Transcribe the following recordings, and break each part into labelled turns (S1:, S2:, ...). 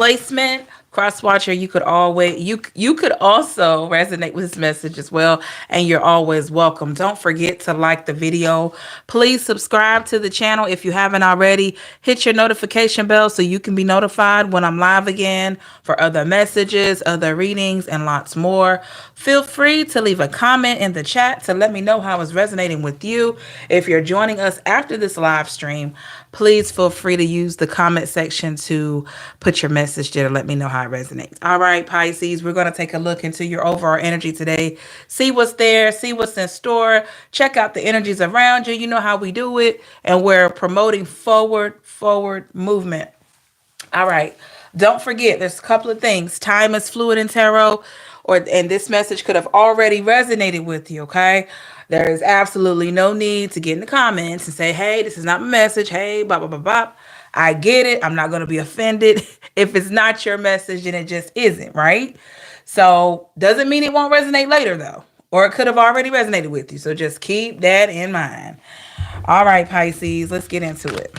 S1: placement. Cross watcher, you could also resonate with this message as well, and you're always welcome. Don't forget to like the video. Please subscribe to the channel if you haven't already. Hit your notification bell so you can be notified when I'm live again for other messages, other readings, and lots more. Feel free to leave a comment in the chat to let me know how it's resonating with you. If you're joining us after this live stream, please feel free to use the comment section to put your message there to let me know how it resonates. All right, Pisces, we're going to take a look into your overall energy today. See what's there, see what's in store, check out the energies around you. You know how we do it, and we're promoting forward movement. All right. Don't forget, there's a couple of things. Time is fluid in tarot, and this message could have already resonated with you, okay? There is absolutely no need to get in the comments and say, hey, this is not my message. Hey, blah, blah, blah, blah. I get it. I'm not going to be offended. If it's not your message, then it just isn't, right? So, doesn't mean it won't resonate later, though. Or it could have already resonated with you. So, just keep that in mind. All right, Pisces, let's get into it.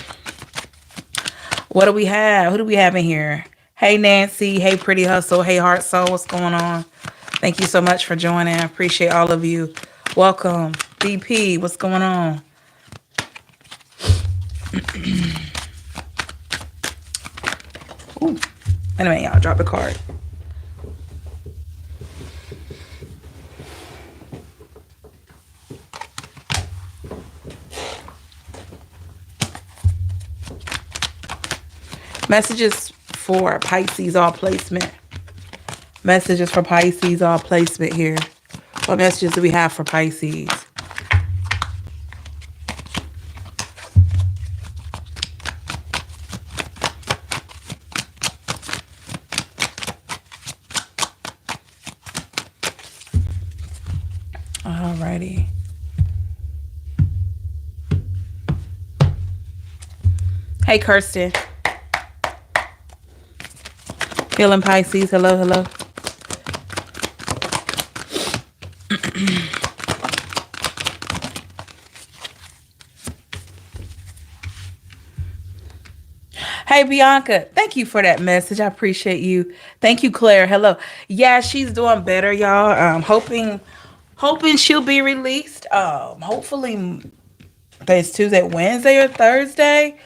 S1: What do we have? Who do we have in here? Hey, Nancy. Hey, Pretty Hustle. Hey, Heart Soul. What's going on? Thank you so much for joining. I appreciate all of you. Welcome. DP, what's going on? Ooh. Anyway, y'all, drop the card. Messages for Pisces all placement. Messages for Pisces all placement here. What messages do we have for Pisces? Alrighty. Hey, Kirsten. Healing Pisces. Hello, hello. Hey, Bianca. Thank you for that message. I appreciate you. Thank you, Claire. Hello. Yeah, she's doing better, y'all. Hoping she'll be released. Hopefully it's Tuesday, Wednesday, or Thursday.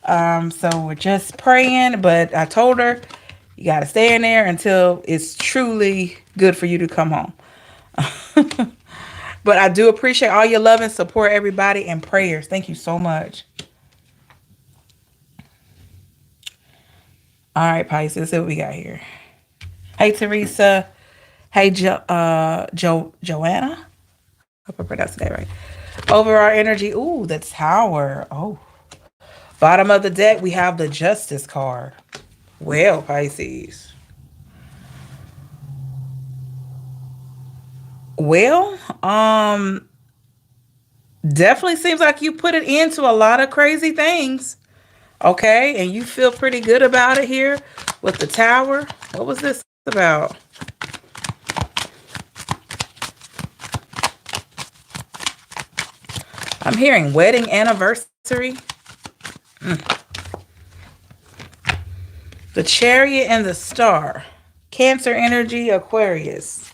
S1: So we're just praying. But I told her you got to stay in there until it's truly good for you to come home. But I do appreciate all your love and support, everybody, and prayers. Thank you so much. All right, Pisces, let's see what we got here. Hey, Teresa. Hey, Joanna. Hope I pronounced that right. Overall energy. Ooh, the Tower. Oh. Bottom of the deck, we have the Justice card. Well, Pisces. Well, definitely seems like you put it into a lot of crazy things. Okay, and you feel pretty good about it here with the Tower. What was this about? I'm hearing wedding anniversary. The Chariot and the Star. Cancer energy, Aquarius.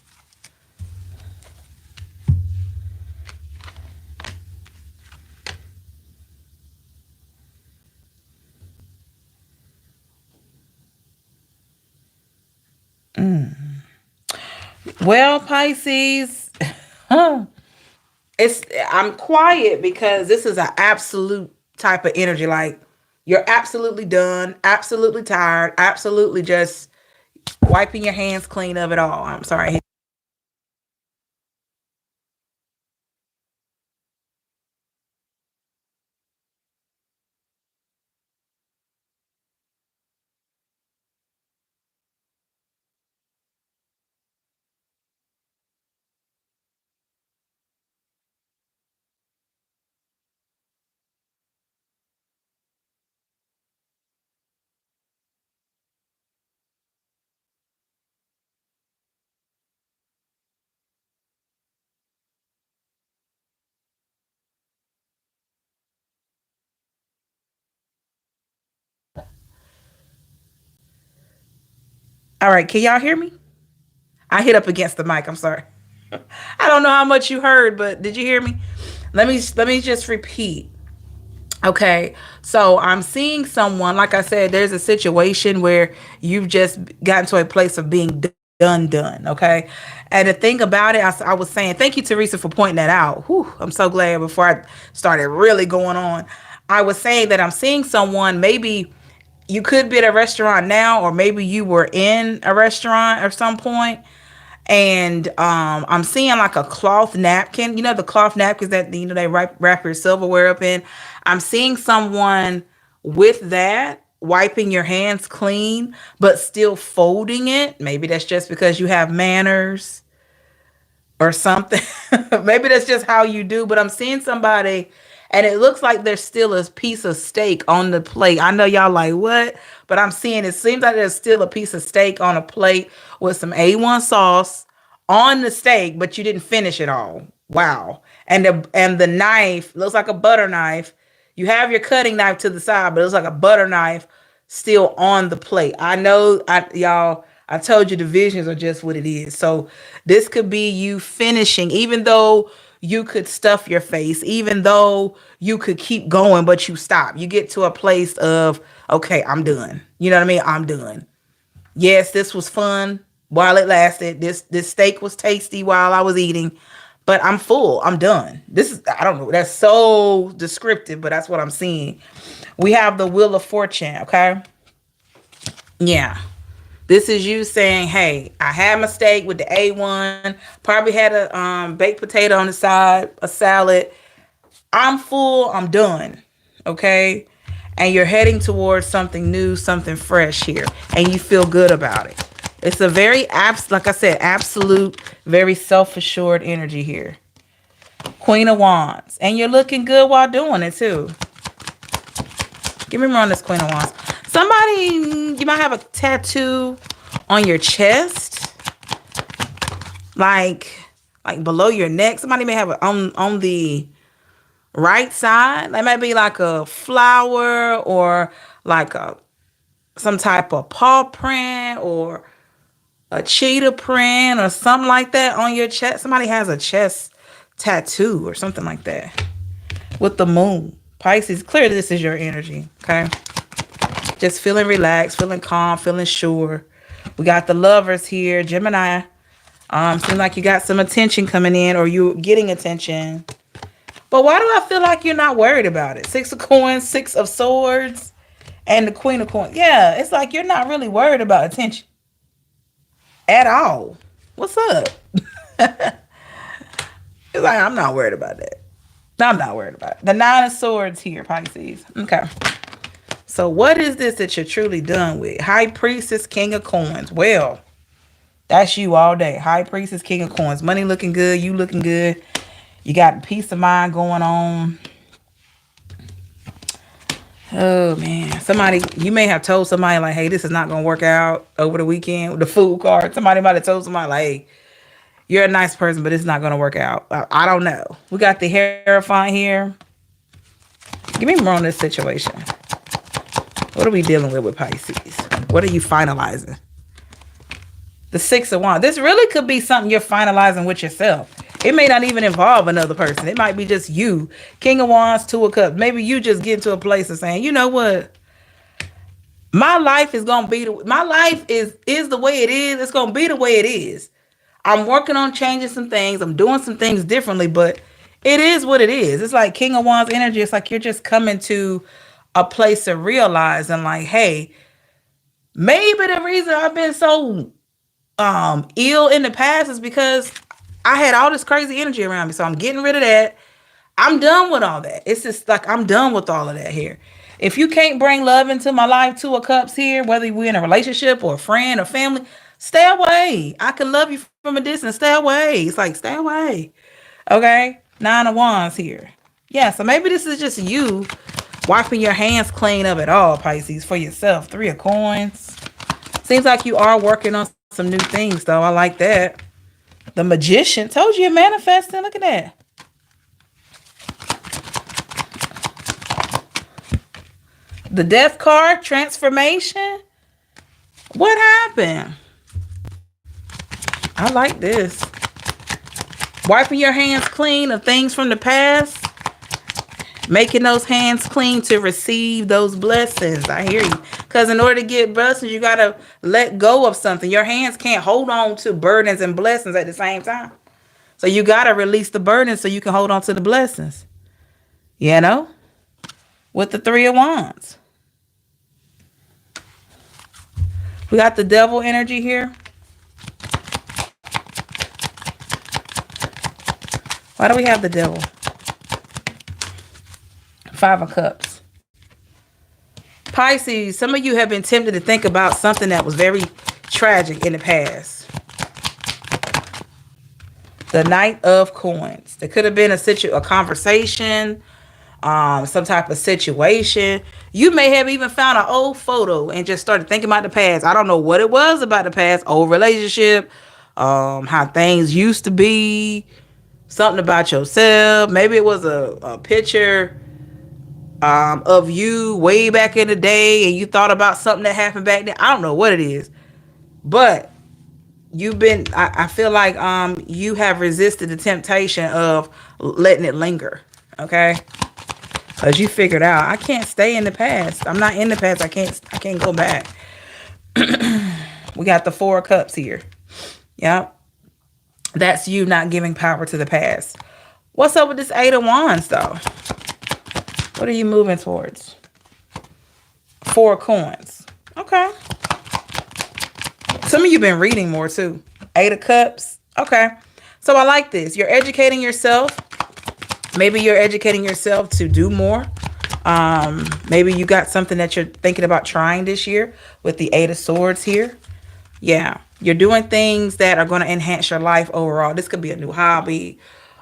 S1: Well, Pisces, I'm quiet because this is an absolute type of energy. Like you're absolutely done, absolutely tired, absolutely just wiping your hands clean of it all. I'm sorry. All right, can y'all hear me? I hit up against the mic. I'm sorry. I don't know how much you heard, but did you hear me? Let me just repeat. Okay, so I'm seeing someone, like I said, there's a situation where you've just gotten to a place of being done. Okay, and the thing about it, I was saying, thank you, Teresa, for pointing that out. Whew, I'm so glad before I started really going on. I was saying that I'm seeing someone, maybe you could be at a restaurant now, or maybe you were in a restaurant at some point, and I'm seeing like a cloth napkin. You know the cloth napkins that they wrap your silverware up in. I'm seeing someone with that wiping your hands clean, but still folding it. Maybe that's just because you have manners or something. Maybe that's just how you do. But I'm seeing somebody, and it looks like there's still a piece of steak on the plate. I know y'all like what, but I'm seeing it seems like there's still a piece of steak on a plate with some A1 sauce on the steak, but you didn't finish it all. Wow. And the knife looks like a butter knife. You have your cutting knife to the side, but it looks like a butter knife still on the plate. I know, y'all, I told you the visions are just what it is. So this could be you finishing, even though you could stuff your face, even though you could keep going, but you stop. You get to a place of, okay, I'm done. You know what I mean? I'm done. Yes, this was fun while it lasted. This steak was tasty while I was eating, but I'm full. I'm done. This is, I don't know. That's so descriptive, but that's what I'm seeing. We have the Wheel of Fortune, okay? Yeah. This is you saying, hey, I had my steak with the A1, probably had a baked potato on the side, a salad. I'm full, I'm done. Okay? And you're heading towards something new, something fresh here, and you feel good about it. It's a very like I said, absolute, very self-assured energy here. Queen of Wands. And you're looking good while doing it too. Give me more on this Queen of Wands. Somebody, you might have a tattoo on your chest, like below your neck. Somebody may have it on the right side. That might be like a flower or like some type of paw print or a cheetah print or something like that on your chest. Somebody has a chest tattoo or something like that with the moon. Pisces, clearly this is your energy, okay? Just feeling relaxed, feeling calm, feeling sure. We got the Lovers here, Gemini. Seems like you got some attention coming in, or you're getting attention. But why do I feel like you're not worried about it? Six of Coins, Six of Swords, and the Queen of Coins. Yeah, it's like you're not really worried about attention at all. What's up? It's like, I'm not worried about that. I'm not worried about it. The Nine of Swords here, Pisces. Okay. So what is this that you're truly done with? High Priestess, King of Coins. Well, that's you all day. High Priestess, King of Coins. Money looking good. You looking good. You got peace of mind going on. Oh, man. Somebody, you may have told somebody like, hey, this is not going to work out over the weekend with the food card. Somebody might have told somebody like, hey, you're a nice person, but it's not going to work out. I don't know. We got the Hierophant here. Give me more on this situation. What are we dealing with Pisces? What are you finalizing? The Six of Wands. This really could be something you're finalizing with yourself. It may not even involve another person. It might be just you. King of Wands, Two of Cups. Maybe you just get to a place of saying, you know what? My life is going to be, my life is the way it is. It's going to be the way it is. I'm working on changing some things. I'm doing some things differently, but it is what it is. It's like King of Wands energy. It's like you're just coming to a place of realizing like, hey, maybe the reason I've been so ill in the past is because I had all this crazy energy around me. So I'm getting rid of that. I'm done with all that. It's just like I'm done with all of that here. If you can't bring love into my life, Two of Cups here, whether we're in a relationship or a friend or family, stay away. I can love you from a distance. Stay away. It's like, stay away. Okay? Nine of Wands here. Yeah, so maybe this is just you wiping your hands clean of it all, Pisces, for yourself. Three of Coins. Seems like you are working on some new things, though. I like that. The Magician. Told you you're manifesting. Look at that. The Death card. Transformation. What happened? I like this. Wiping your hands clean of things from the past. Making those hands clean to receive those blessings. I hear you. Because in order to get blessings, you got to let go of something. Your hands can't hold on to burdens and blessings at the same time. So you got to release the burdens so you can hold on to the blessings. You know? With the Three of Wands. We got the devil energy here. Why do we have the devil? Five of Cups. Pisces, some of you have been tempted to think about something that was very tragic in the past. The Knight of Coins. There could have been a conversation, some type of situation. You may have even found an old photo and just started thinking about the past. I don't know what it was about the past, old relationship, how things used to be, something about yourself. Maybe it was a picture of you way back in the day and you thought about something that happened back then. I don't know what it is, but I feel like you have resisted the temptation of letting it linger. Okay, because you figured out I can't stay in the past. I'm not in the past. I can't go back. We got the Four of Cups here. Yep, that's you not giving power to the past. What's up with this Eight of Wands though? What are you moving towards? Four of Coins. Okay. Some of you been reading more too. Eight of Cups. Okay. So I like this. You're educating yourself. Maybe you're educating yourself to do more. Maybe you got something that you're thinking about trying this year with the Eight of Swords here. Yeah. You're doing things that are going to enhance your life overall. This could be a new hobby.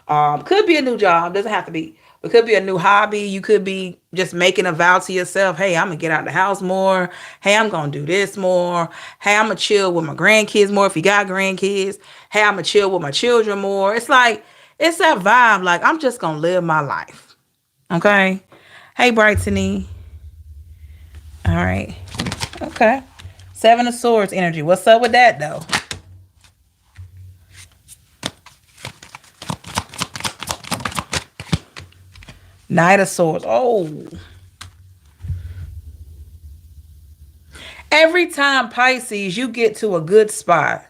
S1: Could be a new job. Doesn't have to be. It could be a new hobby. You could be just making a vow to yourself. Hey, I'm going to get out of the house more. Hey, I'm going to do this more. Hey, I'm going to chill with my grandkids more if you got grandkids. Hey, I'm going to chill with my children more. It's like, it's that vibe. Like, I'm just going to live my life. Okay. Hey, Brightony. All right. Okay. Seven of Swords energy. What's up with that, though? Knight of Swords. Oh. Every time, Pisces, you get to a good spot,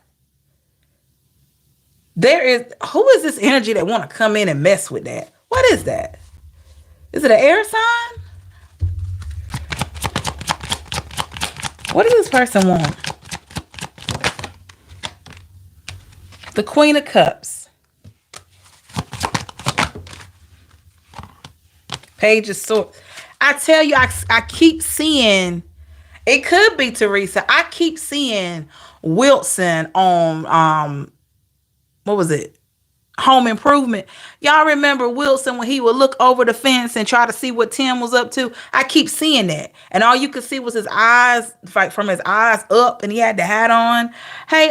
S1: who is this energy that want to come in and mess with that? What is that? Is it an air sign? What does this person want? The Queen of Cups. Page of Swords. I tell you, I keep seeing, it could be Teresa. I keep seeing Wilson on, what was it? Home Improvement. Y'all remember Wilson when he would look over the fence and try to see what Tim was up to? I keep seeing that. And all you could see was his eyes, like from his eyes up, and he had the hat on. Hey,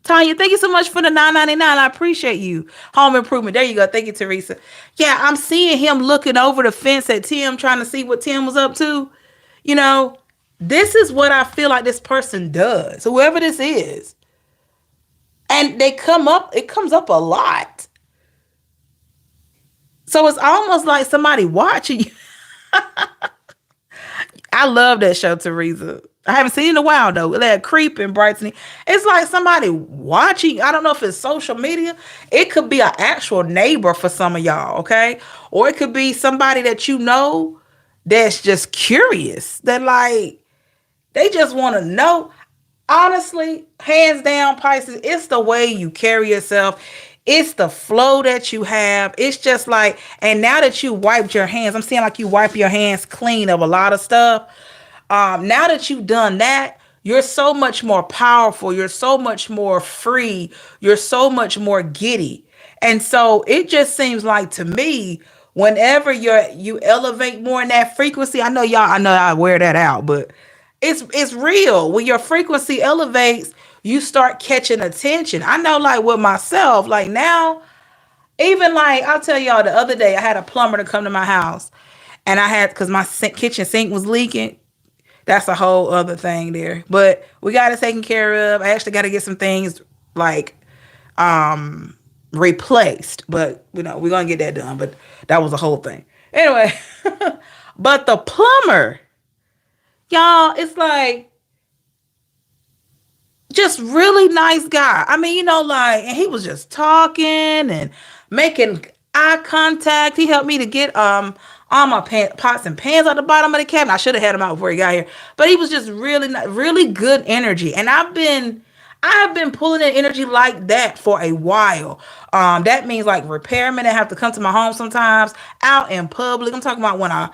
S1: Tanya, thank you so much for the $9.99. I appreciate you. Home Improvement. There you go. Thank you, Teresa. Yeah, I'm seeing him looking over the fence at Tim, trying to see what Tim was up to. You know, this is what I feel like this person does, whoever this is. And it comes up a lot. So it's almost like somebody watching you. I love that show, Teresa. I haven't seen it in a while, though. That Creep and Brightony. It's like somebody watching. I don't know if it's social media. It could be an actual neighbor for some of y'all, okay? Or it could be somebody that you know that's just curious. That like, they just want to know. Honestly, hands down, Pisces, it's the way you carry yourself. It's the flow that you have. It's just like, and now that you wiped your hands, I'm seeing like you wipe your hands clean of a lot of stuff. Now that you've done that, you're so much more powerful. You're so much more free. You're so much more giddy. And so it just seems like to me, whenever you elevate more in that frequency, I know I wear that out, but it's real. When your frequency elevates, you start catching attention. I know, like with myself, like now, even like I'll tell y'all, the other day I had a plumber to come to my house, and because my kitchen sink was leaking. That's a whole other thing there, but we got it taken care of. I actually got to get some things like replaced. But we're gonna get that done. But that was the whole thing. Anyway, but the plumber, y'all, it's like just really nice guy. I mean, like, and he was just talking and making eye contact. He helped me to get all my pots and pans out the bottom of the cabinet. I should have had him out before he got here, but he was just really good energy. And I have been pulling in energy like that for a while. That means like repairmen that have to come to my home sometimes, out in public. I'm talking about when I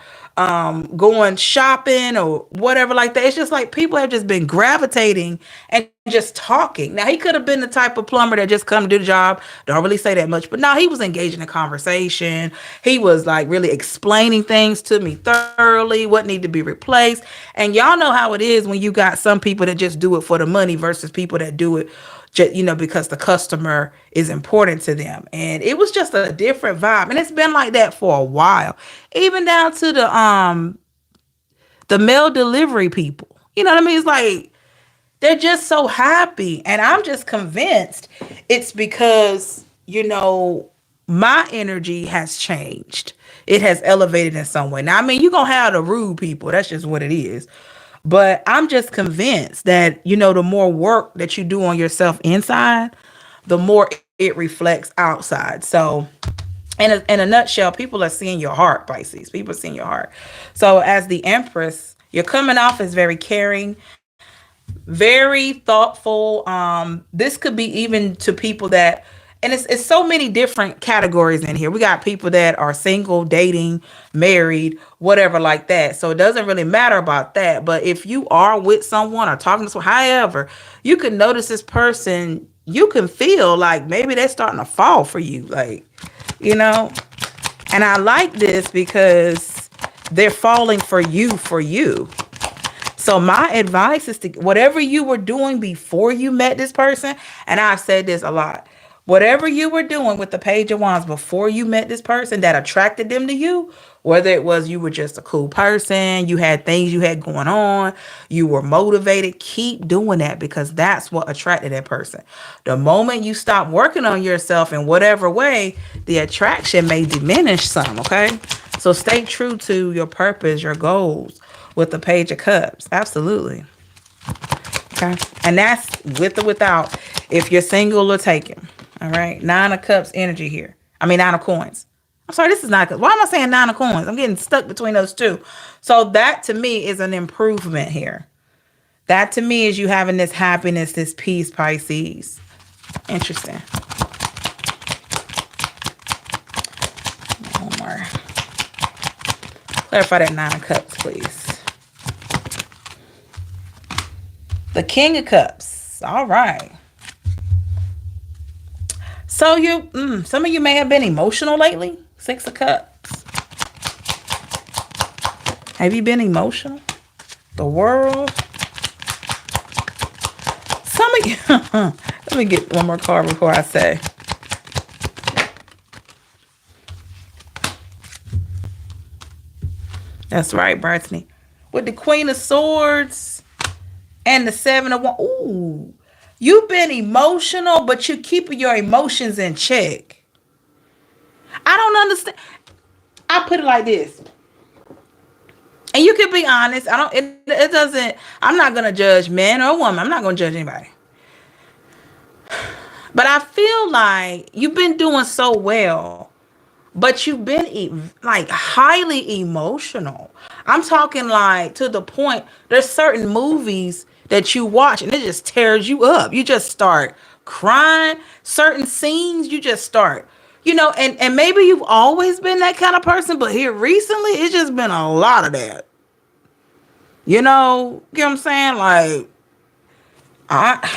S1: going shopping or whatever like that. It's just like people have just been gravitating and just talking. Now he could have been the type of plumber that just come to do the job. Don't really say that much, but no, he was engaging in conversation. He was like really explaining things to me thoroughly, what need to be replaced. And y'all know how it is when you got some people that just do it for the money versus people that do it just, because the customer is important to them. And it was just a different vibe. And it's been like that for a while. Even down to the mail delivery people. You know what I mean? It's like they're just so happy. And I'm just convinced it's because, my energy has changed. It has elevated in some way. Now, I mean, you're going to have the rude people. That's just what it is. But I'm just convinced that, the more work that you do on yourself inside, the more it reflects outside. So in a nutshell, people are seeing your heart, Pisces. People are seeing your heart. So as the Empress, you're coming off as very caring, very thoughtful. This could be even to people that, and it's so many different categories in here. We got people that are single, dating, married, whatever like that. So it doesn't really matter about that. But if you are with someone or talking to someone, however, you can notice this person, you can feel like maybe they're starting to fall for you. Like, and I like this because they're falling for you, for you. So my advice is to, whatever you were doing before you met this person, and I've said this a lot, whatever you were doing with the Page of Wands before you met this person that attracted them to you, whether it was you were just a cool person, you had things you had going on, you were motivated, keep doing that because that's what attracted that person. The moment you stop working on yourself in whatever way, the attraction may diminish some, okay? So stay true to your purpose, your goals with the Page of Cups. Absolutely. Okay. And that's with or without if you're single or taken. All right. 9 of Cups energy here. I mean, 9 of Coins. I'm sorry, this is not good. Why am I saying 9 of Coins? I'm getting stuck between those two. So that to me is an improvement here. That to me is you having this happiness, this peace, Pisces. Interesting. One more. Clarify that 9 of Cups, please. The King of Cups. All right. So some of you may have been emotional lately. 6 of Cups. Have you been emotional? The World. Some of you. Let me get one more card before I say. That's right, Brittany. With the Queen of Swords. And the 7 of Wands. Ooh. You've been emotional, but you keep your emotions in check. I don't understand. I put it like this. And you can be honest. It doesn't, I'm not going to judge man or woman. I'm not going to judge anybody. But I feel like you've been doing so well, but you've been like highly emotional. I'm talking like to the point, there's certain movies that you watch and it just tears you up. You just start crying. Certain scenes, you just start, and maybe you've always been that kind of person, but here recently, it's just been a lot of that. You know what I'm saying? Like, I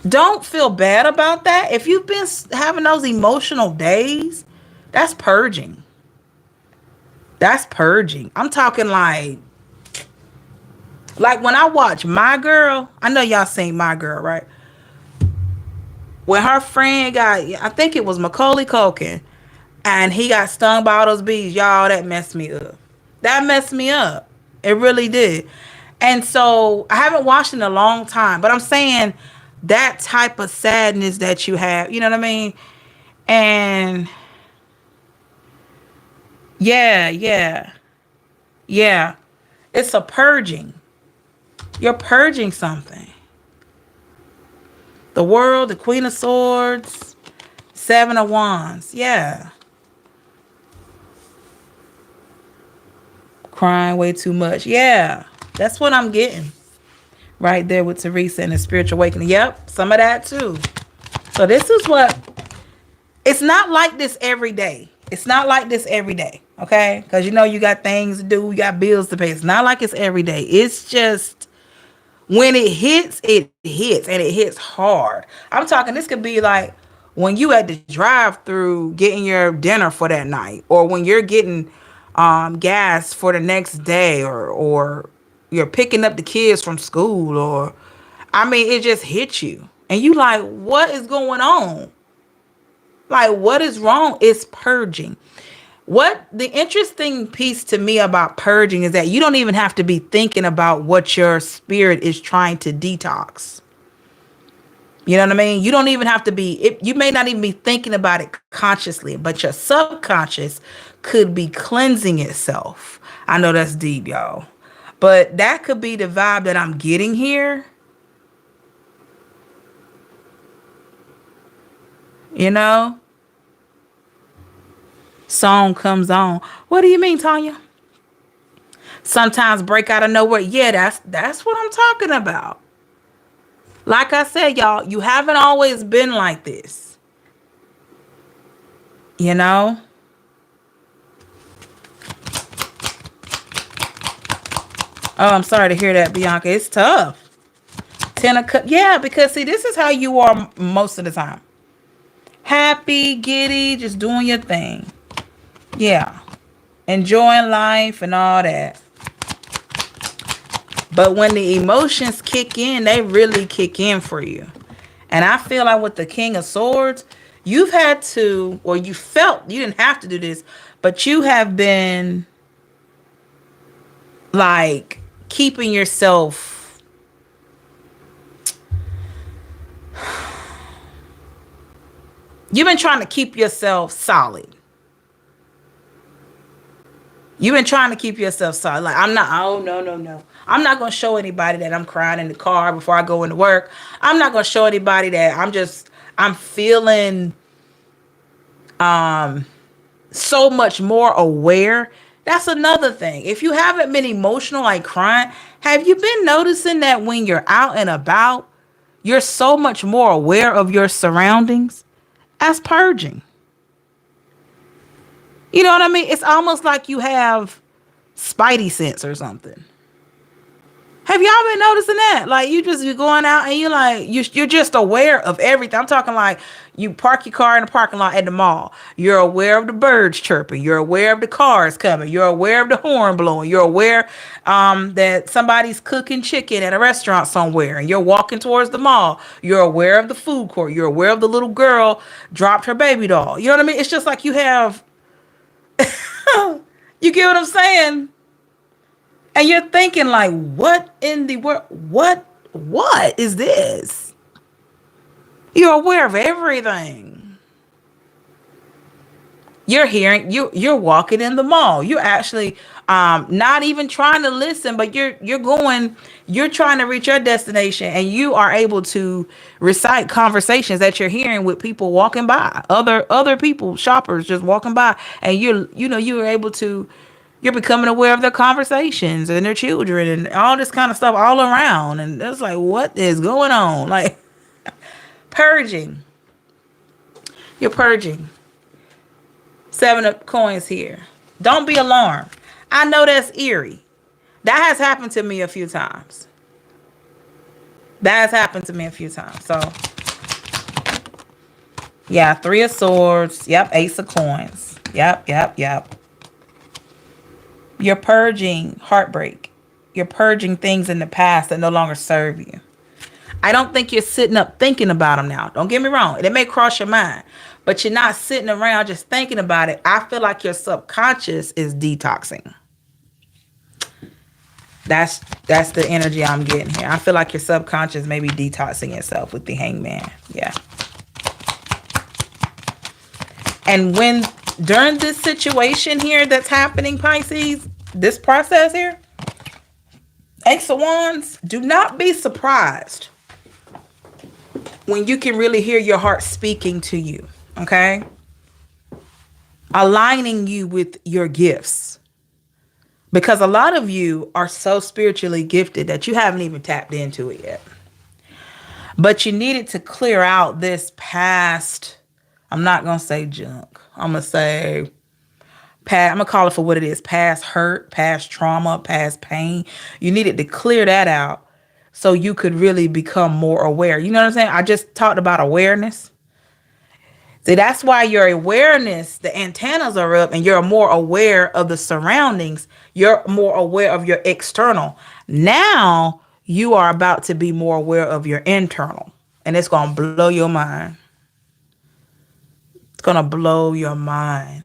S1: don't feel bad about that. If you've been having those emotional days, that's purging. That's purging. I'm talking like when I watch My Girl, I know y'all seen My Girl, right? When her friend got, I think it was Macaulay Culkin, and he got stung by all those bees, y'all, that messed me up. That messed me up. It really did. And so I haven't watched in a long time, but I'm saying that type of sadness that you have. You know what I mean? And yeah, yeah, yeah. It's a purging. You're purging something. The World, the Queen of Swords, Seven of Wands. Yeah. Crying way too much. Yeah. That's what I'm getting. Right there with Teresa and the spiritual awakening. Yep. Some of that too. So this is what, it's not like this every day. It's not like this every day. Okay. Because you know you got things to do. You got bills to pay. It's not like it's every day. It's just when it hits, and it hits hard. I'm talking, this could be like when you at the drive through getting your dinner for that night, or when you're getting gas for the next day, or you're picking up the kids from school, or I mean, it just hits you. And you like, what is going on? Like, what is wrong? It's purging. What the interesting piece to me about purging is that you don't even have to be thinking about what your spirit is trying to detox. You know what I mean? You don't even have to be, you may not even be thinking about it consciously, but your subconscious could be cleansing itself. I know that's deep, y'all. But that could be the vibe that I'm getting here. You know? Song comes on. What do you mean, Tanya? Sometimes break out of nowhere. Yeah, that's what I'm talking about. Like I said, y'all, you haven't always been like this. You know? Oh, I'm sorry to hear that, Bianca. It's tough. Ten of Cups. Yeah, because see, this is how you are most of the time. Happy, giddy, just doing your thing. Yeah. Enjoying life and all that. But when the emotions kick in, they really kick in for you. And I feel like with the King of Swords, you've had to, or you felt, you didn't have to do this, but you have been like keeping yourself, you've been trying to keep yourself solid. You've been trying to keep yourself solid. Like, I'm not, oh, no, no, no. I'm not going to show anybody that I'm crying in the car before I go into work. I'm not going to show anybody that I'm feeling so much more aware. That's another thing. If you haven't been emotional, like crying, have you been noticing that when you're out and about, you're so much more aware of your surroundings? That's purging. You know what I mean? It's almost like you have spidey sense or something. Have y'all been noticing that? Like you're going out and you're just aware of everything. I'm talking like you park your car in the parking lot at the mall. You're aware of the birds chirping. You're aware of the cars coming. You're aware of the horn blowing. You're aware that somebody's cooking chicken at a restaurant somewhere and you're walking towards the mall. You're aware of the food court. You're aware of the little girl dropped her baby doll. You know what I mean? It's just like you have you get what I'm saying? And you're thinking like, what in the world? What is this? You're aware of everything. You're hearing, you're walking in the mall. You're actually not even trying to listen, but you're trying to reach your destination, and you are able to recite conversations that you're hearing with people walking by, other people, shoppers just walking by, and you're able to, you're becoming aware of their conversations and their children and all this kind of stuff all around. And it's like, what is going on? Like purging. You're purging. 7 of coins here. Don't be alarmed. I know that's eerie. That has happened to me a few times. So, yeah, 3 of Swords. Yep, Ace of Coins. Yep. You're purging heartbreak. You're purging things in the past that no longer serve you. I don't think you're sitting up thinking about them now. Don't get me wrong. It may cross your mind, but you're not sitting around just thinking about it. I feel like your subconscious is detoxing. That's the energy I'm getting here. I feel like your subconscious may be detoxing itself with the Hangman. Yeah. And when during this situation here that's happening, Pisces, this process here, Ace of Wands, do not be surprised when you can really hear your heart speaking to you, okay? Aligning you with your gifts. Because a lot of you are so spiritually gifted that you haven't even tapped into it yet. But you needed to clear out this past, I'm not going to say junk. I'm going to say past, I'm going to call it for what it is. Past hurt, past trauma, past pain. You needed to clear that out so you could really become more aware. You know what I'm saying? I just talked about awareness. See, that's why your awareness, the antennas are up and you're more aware of the surroundings. You're more aware of your external. Now you are about to be more aware of your internal. And it's going to blow your mind. It's going to blow your mind.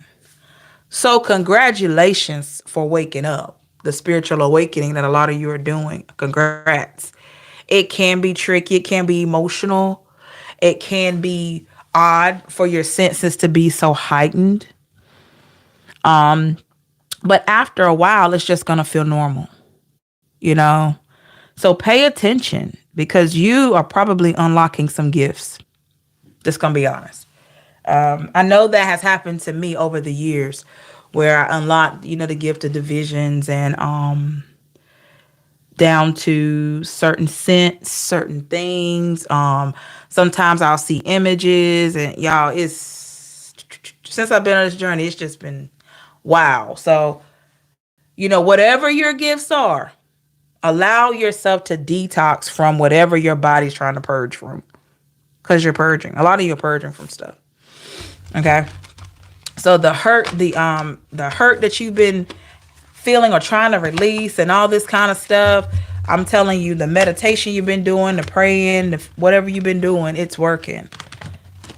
S1: So congratulations for waking up. The spiritual awakening that a lot of you are doing. Congrats. It can be tricky. It can be emotional. It can be odd for your senses to be so heightened. But after a while, it's just going to feel normal, you know? So pay attention because you are probably unlocking some gifts. Just going to be honest. I know that has happened to me over the years where I unlocked, you know, the gift of divisions and down to certain scents, certain things. Sometimes I'll see images and y'all, it's since I've been on this journey, it's just been wow. So, you know, whatever your gifts are, allow yourself to detox from whatever your body's trying to purge from. Because you're purging. A lot of you are purging from stuff. Okay. So the hurt that you've been feeling or trying to release and all this kind of stuff, I'm telling you, the meditation you've been doing, the praying, whatever you've been doing, it's working.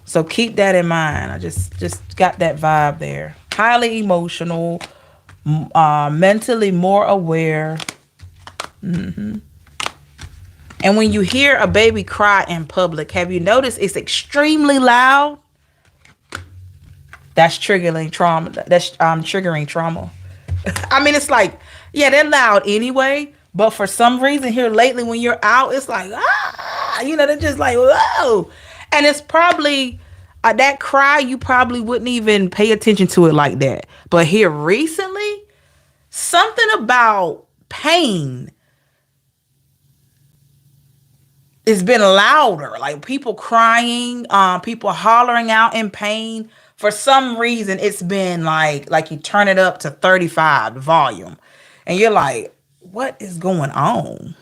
S1: So keep that in mind. I just got that vibe there. Highly emotional, mentally more aware. Mm-hmm. And when you hear a baby cry in public, have you noticed it's extremely loud? That's triggering trauma. That's triggering trauma. I mean, it's like, yeah, they're loud anyway. But for some reason here lately, when you're out, it's like, you know, they're just like, whoa. And it's probably that cry, you probably wouldn't even pay attention to it like that. But here recently, something about pain, it's been louder, like people crying, people hollering out in pain. For some reason, it's been like you turn it up to 35, the volume. And you're like, what is going on?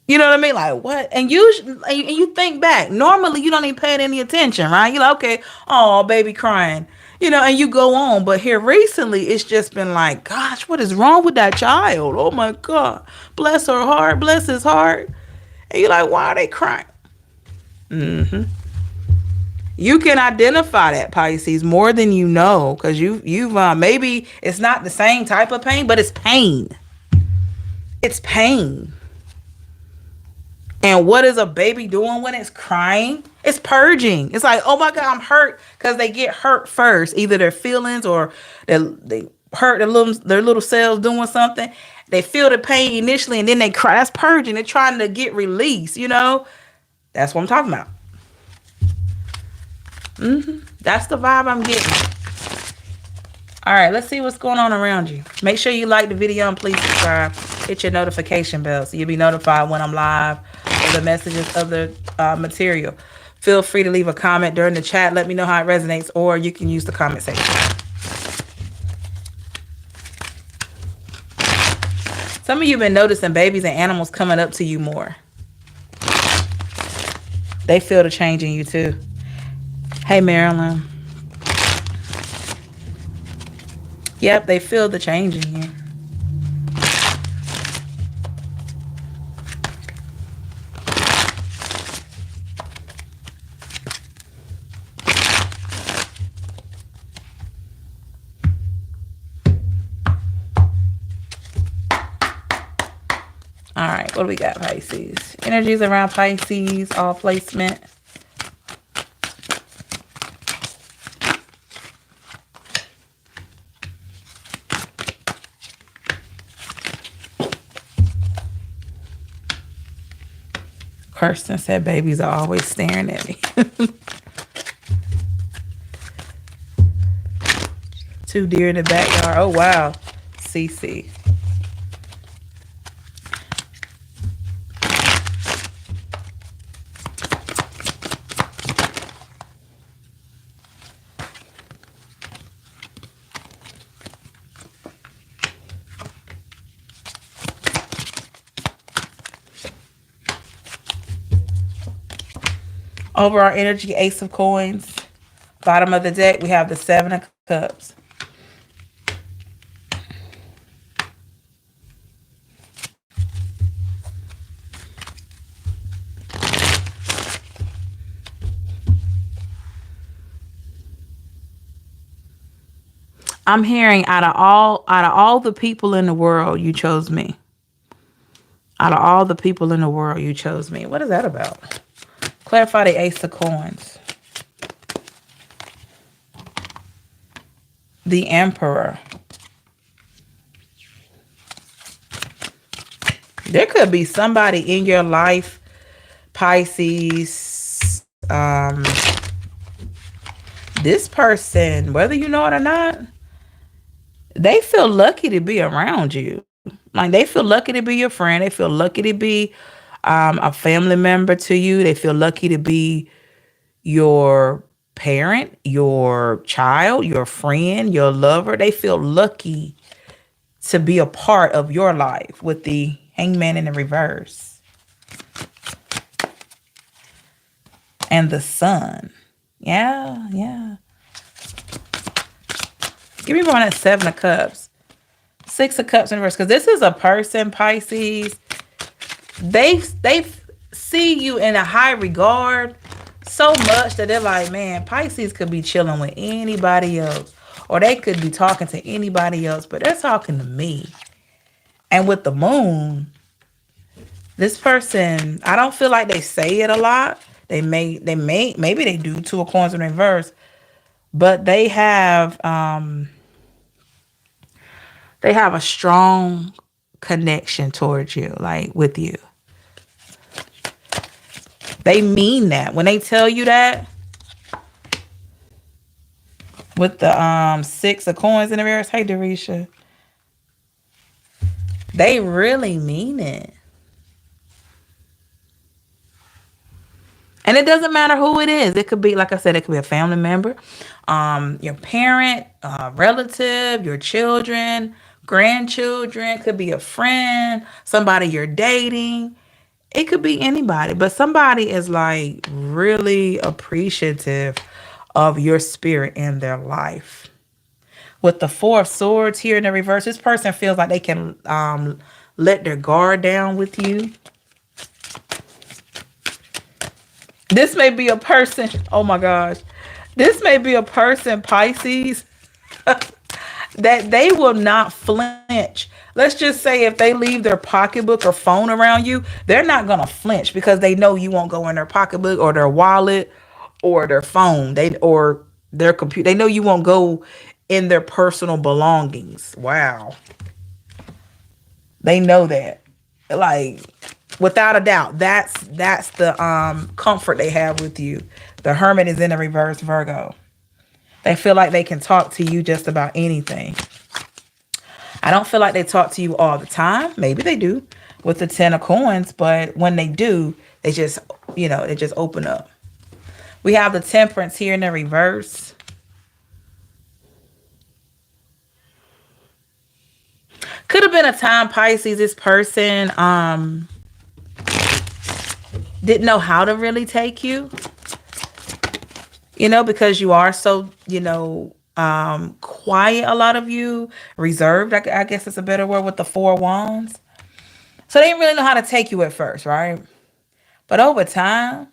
S1: You know what I mean? Like, what? And you think back. Normally, you don't even pay any attention, right? You're like, okay, oh, baby crying. You know, and you go on. But here recently, it's just been like, gosh, what is wrong with that child? Oh, my God. Bless her heart. Bless his heart. And you're like, why are they crying? Mm-hmm. You can identify that, Pisces, more than you know, because you've maybe it's not the same type of pain, but it's pain. It's pain. And what is a baby doing when it's crying? It's purging. It's like, oh my God, I'm hurt, because they get hurt first, either their feelings or they hurt their little cells doing something. They feel the pain initially, and then they cry. That's purging. They're trying to get release. You know, that's what I'm talking about. That's the vibe I'm getting. All right, let's see what's going on around you. Make sure you like the video and please subscribe. Hit your notification bell so you'll be notified when I'm live or the messages of the material. Feel free to leave a comment during the chat. Let me know how it resonates, or you can use the comment section. Some of you have been noticing babies and animals coming up to you more. They feel the change in you too. Hey, Marilyn. Yep, they feel the change in you. What do we got, Pisces? Energies around Pisces, all placement. Kirsten said babies are always staring at me. Two deer in the backyard. Oh, wow. CC. Over our energy, Ace of Coins. Bottom of the deck, we have the Seven of Cups. I'm hearing out of all the people in the world, you chose me. Out of all the people in the world, you chose me. What is that about? Clarify the Ace of Coins. The Emperor. There could be somebody in your life, Pisces. This person, whether you know it or not, they feel lucky to be around you. Like, they feel lucky to be your friend. They feel lucky to be a family member to you. They feel lucky to be your parent, your child, your friend, your lover. They feel lucky to be a part of your life with the Hangman in the reverse. And the Sun. Yeah, yeah. Give me one at Seven of Cups. Six of Cups in reverse. Because this is a person, Pisces. They see you in a high regard so much that they're like, man, Pisces could be chilling with anybody else. Or they could be talking to anybody else. But they're talking to me. And with the moon, this person, I don't feel like they say it a lot. Maybe they do. Two of Coins in reverse. But they have a strong connection towards you, like with you. They mean that. When they tell you that, with the Six of Coins in the reverse, hey Darisha, they really mean it. And it doesn't matter who it is. It could be, like I said, it could be a family member, your parent, relative, your children, grandchildren, could be a friend, somebody you're dating. It could be anybody, but somebody is like really appreciative of your spirit in their life. With the Four of Swords here in the reverse, this person feels like they can let their guard down with you. This may be a person, oh my gosh. This may be a person, Pisces, that they will not flinch. Let's just say if they leave their pocketbook or phone around you, they're not going to flinch because they know you won't go in their pocketbook or their wallet or their phone or their computer. They know you won't go in their personal belongings. Wow. They know that. Like, without a doubt, that's the comfort they have with you. The Hermit is in the reverse, Virgo. They feel like they can talk to you just about anything. I don't feel like they talk to you all the time. Maybe they do with the Ten of Coins, but when they do, they just open up. We have the Temperance here in the reverse. Could have been a time, Pisces, this person didn't know how to really take you. Because you are so, quiet, a lot of you, reserved, I guess it's a better word, with the Four of Wands. So they didn't really know how to take you at first, right? But over time,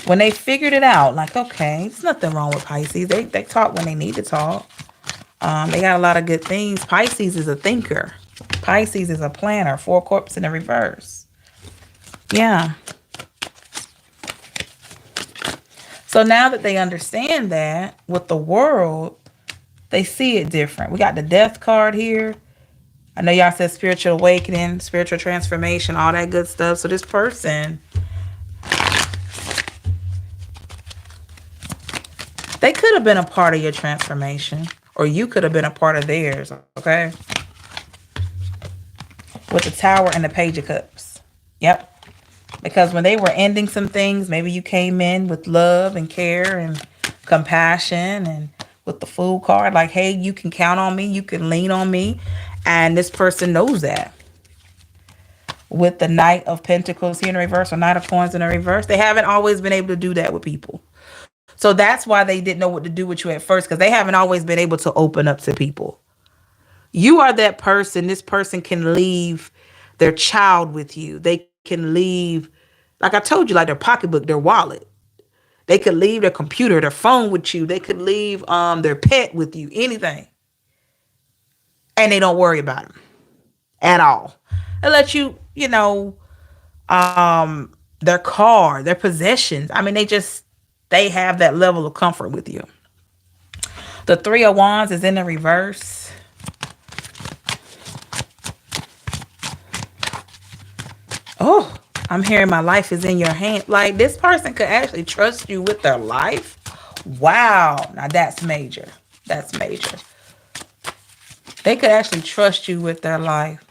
S1: when they figured it out, like, okay, there's nothing wrong with Pisces. They talk when they need to talk. They got a lot of good things. Pisces is a thinker. Pisces is a planner. 4 cups in the reverse. Yeah. So now that they understand that with the world, they see it different. We got the death card here. I know y'all said spiritual awakening, spiritual transformation, all that good stuff. So this person, they could have been a part of your transformation, or you could have been a part of theirs, okay? With the Tower and the Page of Cups. Yep. Because when they were ending some things, maybe you came in with love and care and compassion, and with the Fool card, like, hey, you can count on me, you can lean on me. And this person knows that. With the Knight of Pentacles here in reverse, or Knight of Coins in the reverse, they haven't always been able to do that with people. So that's why they didn't know what to do with you at first, because they haven't always been able to open up to people. You are that person. This person can leave their child with you. They can leave, like I told you, like their pocketbook, their wallet. They could leave their computer, their phone with you. They could leave their pet with you, anything. And they don't worry about them at all. They let you, their car, their possessions. I mean, they have that level of comfort with you. The Three of Wands is in the reverse. Oh, I'm hearing my life is in your hand. Like, this person could actually trust you with their life. Wow. Now that's major. That's major. They could actually trust you with their life.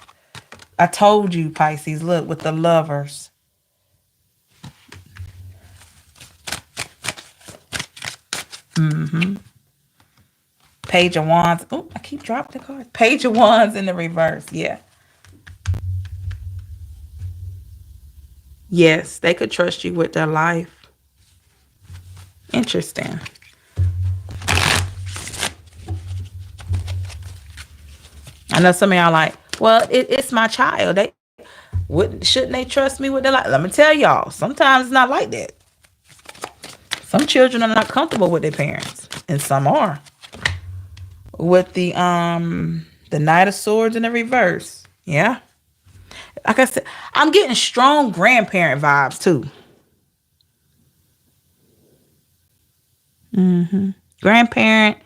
S1: I told you, Pisces, look, with the Lovers. Page of Wands. Oh, I keep dropping the cards. Page of Wands in the reverse. Yeah. Yes, they could trust you with their life. Interesting. I know some of y'all like, well, it's my child. Shouldn't they trust me with their life? Let me tell y'all, sometimes it's not like that. Some children are not comfortable with their parents, and some are. With the Knight of Swords in the reverse. Yeah. Like I said, I'm getting strong grandparent vibes too. Grandparent,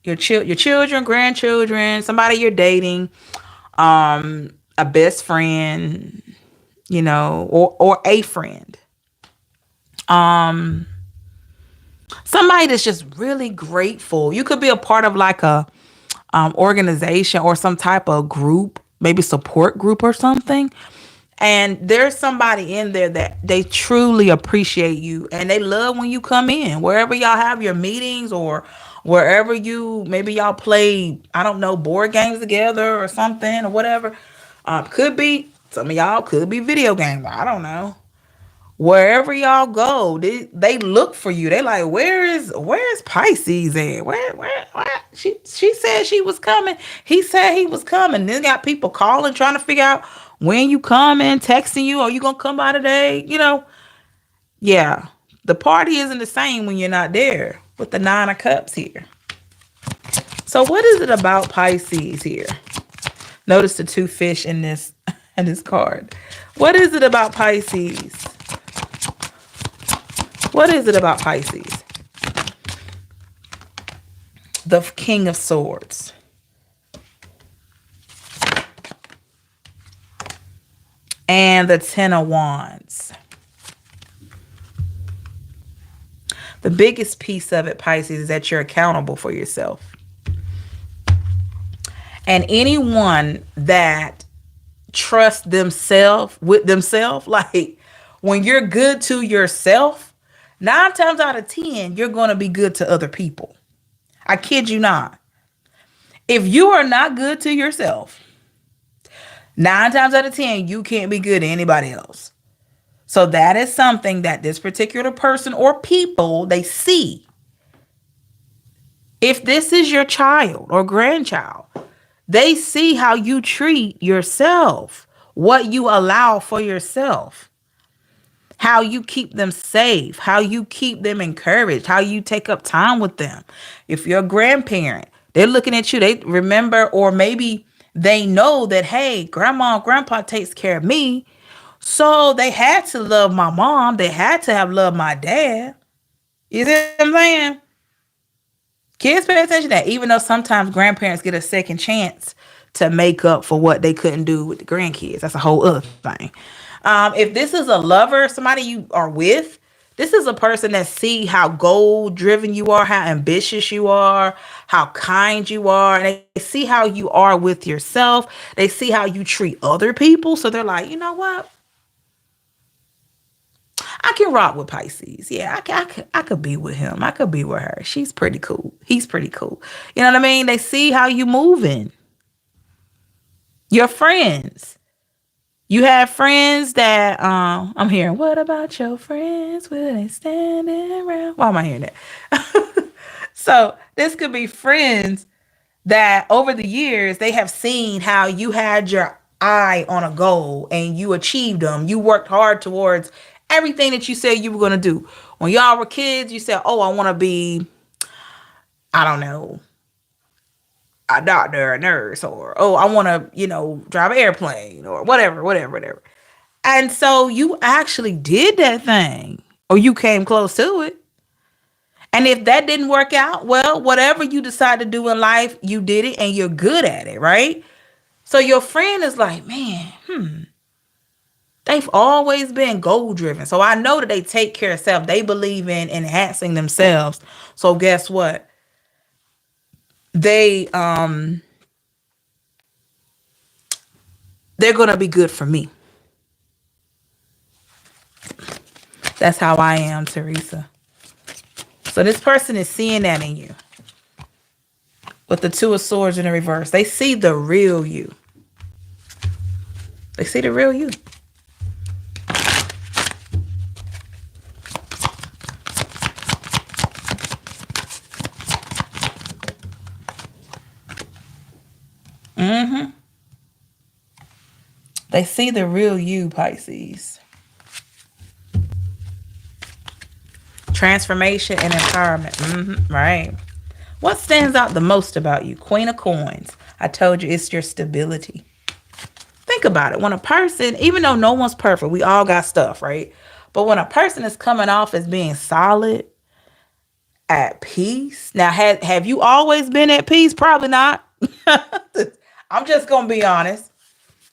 S1: your children, grandchildren, somebody you're dating, a best friend, or a friend. Somebody that's just really grateful. You could be a part of like a organization or some type of group, maybe support group or something. And there's somebody in there that they truly appreciate you, and they love when you come in, wherever y'all have your meetings, or wherever maybe y'all play, I don't know, board games together or something or whatever. Could be, some of y'all could be video games. I don't know. Wherever y'all go, they look for you. They like, where's Pisces at? Where? She said she was coming. He said he was coming. Then got people calling, trying to figure out when you coming, texting you, are you gonna come by today? Yeah. The party isn't the same when you're not there. With the Nine of Cups here. So what is it about Pisces here? Notice the 2 fish in this card. What is it about Pisces? What is it about Pisces? The King of Swords. And the 10 of Wands. The biggest piece of it, Pisces, is that you're accountable for yourself. And anyone that trusts themselves with themselves, like when you're good to yourself, 9 times out of 10, you're going to be good to other people. I kid you not. If you are not good to yourself, 9 times out of 10, you can't be good to anybody else. So that is something that this particular person or people, they see. If this is your child or grandchild, they see how you treat yourself, what you allow for yourself. How you keep them safe, how you keep them encouraged, how you take up time with them. If you're a grandparent, they're looking at you, they remember, or maybe They know that, hey, grandma and grandpa takes care of me. So they had to love my mom. They had to have loved my dad. You see what I'm saying? Kids pay attention to that, even though sometimes grandparents get a second chance to make up for what they couldn't do with the grandkids. That's a whole other thing. If this is a lover, somebody you are with, this is a person that see how goal driven you are, how ambitious you are, how kind you are. And they see how you are with yourself. They see how you treat other people. So they're like, you know what? I can rock with Pisces. Yeah, I could be with him. I could be with her. She's pretty cool. He's pretty cool. You know what I mean? They see how you moving. Your friends. You have friends that I'm hearing, what about your friends? Will they standing around? Why am I hearing that? So this could be friends that over the years they have seen how you had your eye on a goal and you achieved them. You worked hard towards everything that you said you were going to do. When y'all were kids, you said, oh, I want to be, I don't know, a doctor, a nurse, or, oh, I want to, drive an airplane or whatever, whatever, whatever. And so you actually did that thing or you came close to it. And if that didn't work out, well, whatever you decide to do in life, you did it and you're good at it, right? So your friend is like, man, they've always been goal driven. So I know that they take care of self. They believe in enhancing themselves. So guess what? They're gonna be good for me. That's how I am, Teresa. So this person is seeing that in you. With the Two of Swords in the reverse. They see the real you. They see the real you. They see the real you, Pisces. Transformation and empowerment. Right. What stands out the most about you? Queen of Coins. I told you it's your stability. Think about it. When a person, even though no one's perfect, we all got stuff, right? But when a person is coming off as being solid, at peace. Now, have you always been at peace? Probably not. I'm just going to be honest.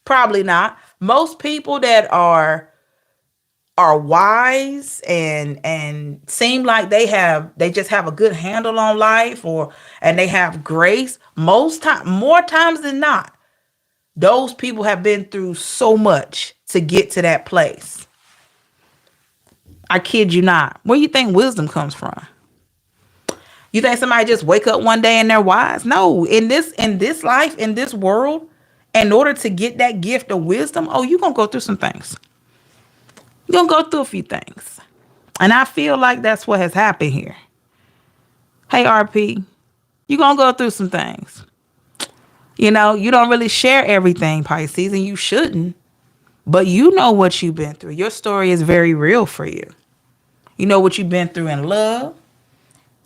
S1: Probably not. Most people that are wise and seem like they just have a good handle on life and they have grace, more times than not, those people have been through so much to get to that place. I kid you not. Where you think wisdom comes from? You think somebody just wake up one day and they're wise? No, in this life, in this world, in order to get that gift of wisdom, you're going to go through some things. You're going to go through a few things. And I feel like that's what has happened here. Hey, RP, you're going to go through some things. You don't really share everything, Pisces, and you shouldn't. But you know what you've been through. Your story is very real for you. You know what you've been through in love,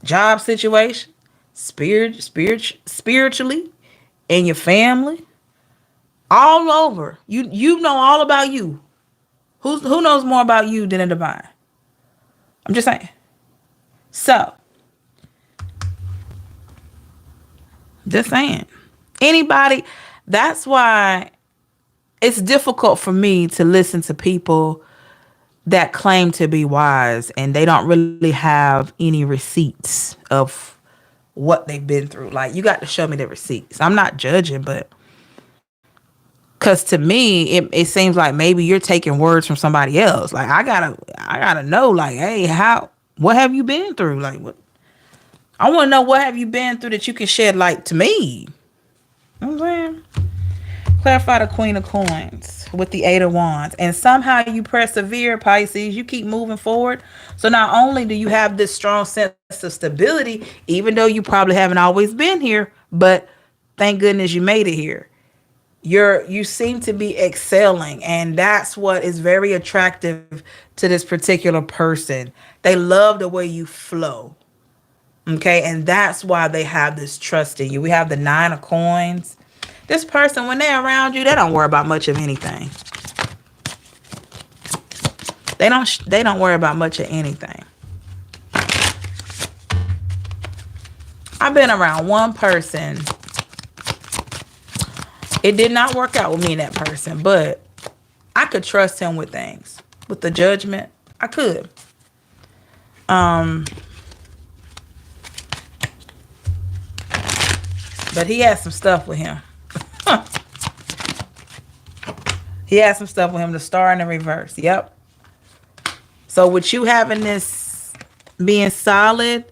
S1: job situation, spiritually, in your family, all over. You know all about you. Who knows more about you than the divine? I'm just saying. So, just saying. Anybody, that's why it's difficult for me to listen to people that claim to be wise and they don't really have any receipts of what they've been through. Like, you got to show me the receipts. I'm not judging, but because to me, it seems like maybe you're taking words from somebody else. Like, I gotta know, like, hey, what have you been through? Like, what? I want to know what have you been through that you can shed light to me. You know what I'm saying? Clarify the Queen of Coins with the Eight of Wands. And somehow you persevere, Pisces. You keep moving forward. So not only do you have this strong sense of stability, even though you probably haven't always been here, but thank goodness you made it here. You seem to be excelling, and that's what is very attractive to this particular person. They love the way you flow. Okay, and that's why they have this trust in you. We have the Nine of Coins. This person, when they're around you, they don't worry about much of anything. They don't worry about much of anything. I've been around one person. It did not work out with me and that person, but I could trust him with things. With the judgment, I could. But he had some stuff with him. He had some stuff with him. The star in the reverse. Yep. So with you having this being solid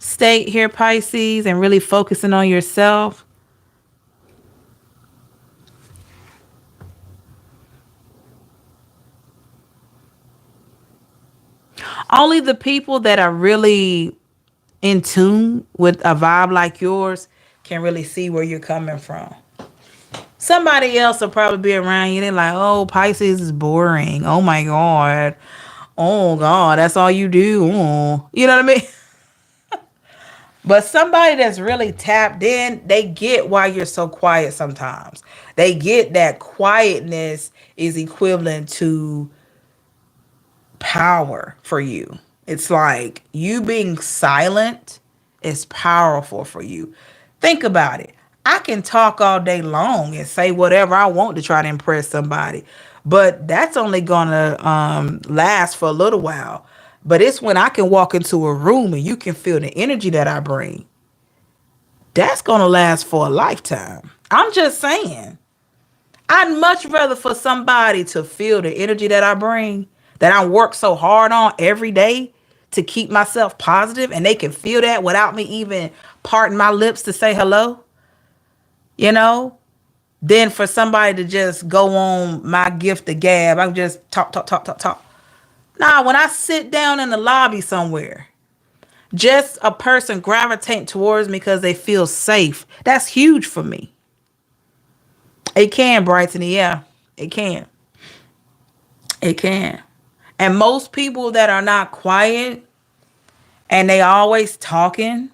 S1: state here, Pisces, and really focusing on yourself, only the people that are really in tune with a vibe like yours can really see where you're coming from. Somebody else will probably be around you. They're like, oh, Pisces is boring. Oh my God. Oh God, that's all you do. Oh. You know what I mean? But somebody that's really tapped in, they get why you're so quiet sometimes. They get that quietness is equivalent to power for you. It's like you being silent is powerful for you. Think about it. I can talk all day long and say whatever I want to try to impress somebody, but that's only gonna last for a little while. But it's when I can walk into a room and you can feel the energy that I bring. That's gonna last for a lifetime. I'm just saying. I'd much rather for somebody to feel the energy that I bring, that I work so hard on every day to keep myself positive, and they can feel that without me even parting my lips to say hello, you know, than for somebody to just go on my gift of gab. I just talk, talk, talk, talk, talk. Nah, when I sit down in the lobby somewhere, just a person gravitating towards me because they feel safe, that's huge for me. It can brighten the air. It can. It can. And most people that are not quiet and they always talking,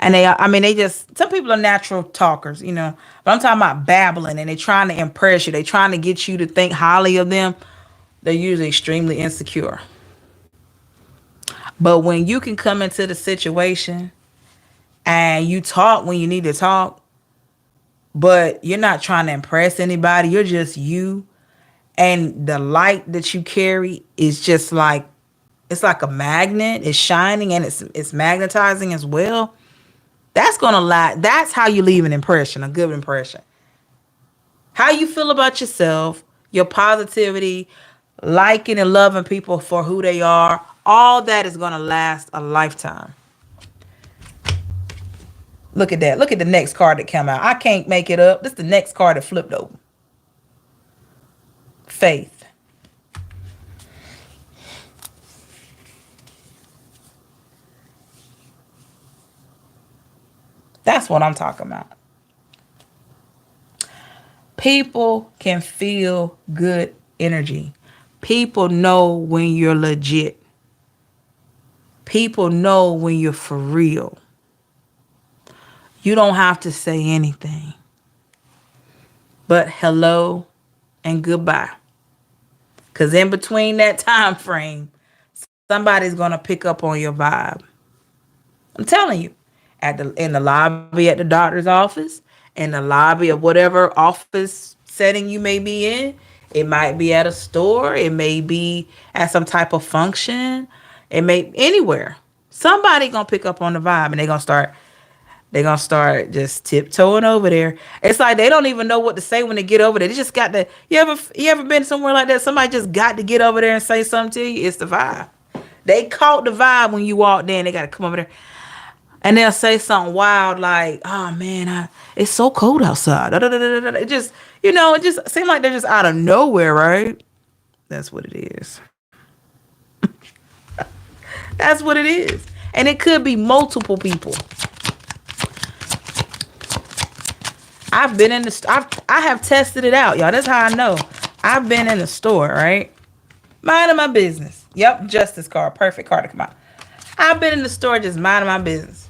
S1: and they just, some people are natural talkers, you know, but I'm talking about babbling and they trying to impress you. They trying to get you to think highly of them. They're usually extremely insecure. But when you can come into the situation and you talk when you need to talk, but you're not trying to impress anybody, you're just you, and the light that you carry is just like, it's like a magnet. It's shining and it's magnetizing as well. That's gonna lie. That's how you leave an impression, a good impression. How you feel about yourself, your positivity, liking and loving people for who they are, all that is gonna last a lifetime. Look at that. Look at the next card that came out. I can't make it up. This is the next card that flipped over. Faith. That's what I'm talking about. People can feel good energy. People know when you're legit. People know when you're for real. You don't have to say anything but hello and goodbye. Because in between that time frame, somebody's going to pick up on your vibe. I'm telling you. In the lobby at the doctor's office, in the lobby of whatever office setting you may be in. It might be at a store. It may be at some type of function. It may anywhere. Somebody going to pick up on the vibe and they're going to start just tiptoeing over there. It's like they don't even know what to say when they get over there. They just got to, you ever been somewhere like that? Somebody just got to get over there and say something to you. It's the vibe. They caught the vibe when you walked in. They got to come over there. And they'll say something wild like, oh man, it's so cold outside. Da, da, da, da, da. It just, it just seems like they're just out of nowhere, right? That's what it is. That's what it is. And it could be multiple people. I've been in I have tested it out, y'all. That's how I know. I've been in the store, right? Minding my business. Yep, justice card. Perfect card to come out. I've been in the store just minding my business.